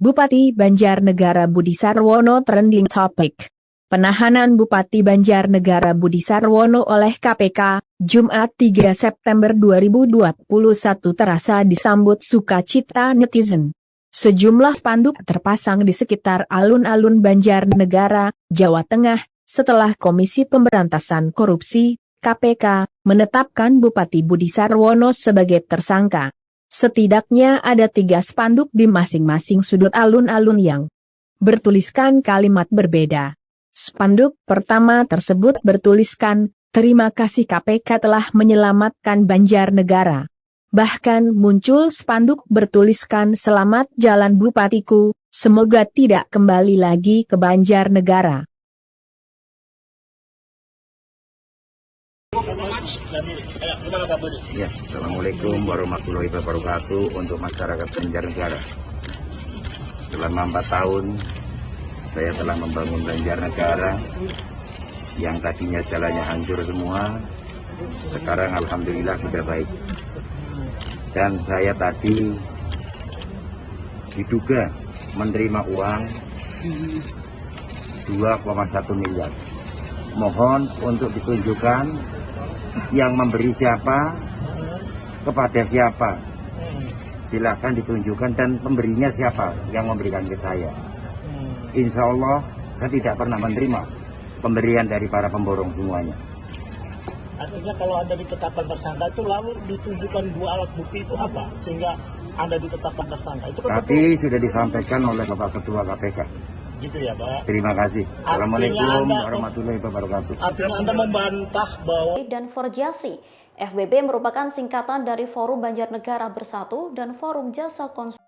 Bupati Banjarnegara Budi Sarwono trending topic. Penahanan Bupati Banjarnegara Budi Sarwono oleh KPK, Jumat 3 September 2021 terasa disambut sukacita netizen. Sejumlah spanduk terpasang di sekitar alun-alun Banjarnegara, Jawa Tengah, setelah Komisi Pemberantasan Korupsi, KPK, menetapkan Bupati Budi Sarwono sebagai tersangka. Setidaknya ada 3 spanduk di masing-masing sudut alun-alun yang bertuliskan kalimat berbeda. Spanduk pertama tersebut bertuliskan, "Terima kasih KPK telah menyelamatkan Banjarnegara." Bahkan muncul spanduk bertuliskan, "Selamat jalan Bupatiku, semoga tidak kembali lagi ke Banjarnegara." Ya, Assalamualaikum warahmatullahi wabarakatuh untuk masyarakat Banjarnegara. Selama 4 tahun saya telah membangun Banjarnegara yang tadinya jalannya hancur semua, sekarang alhamdulillah sudah baik. Dan saya tadi diduga menerima uang 2,1 miliar. Mohon untuk ditunjukkan yang memberi siapa, kepada siapa. Silakan ditunjukkan dan pemberinya siapa yang memberikan ke saya. Insya Allah saya tidak pernah menerima pemberian dari para pemborong semuanya. Artinya kalau Anda ditetapkan tersangka itu lalu ditunjukkan 2 alat bukti itu apa sehingga Anda ditetapkan tersangka? Itu kan tapi sudah disampaikan oleh Bapak Ketua KPK. Gitu ya, Pak. Terima kasih. Assalamualaikum warahmatullahi wabarakatuh. Artinya Anda membantah bahwa dan Forjasi. FBB merupakan singkatan dari Forum Banjarnegara Bersatu dan Forum Jasa Konsumen.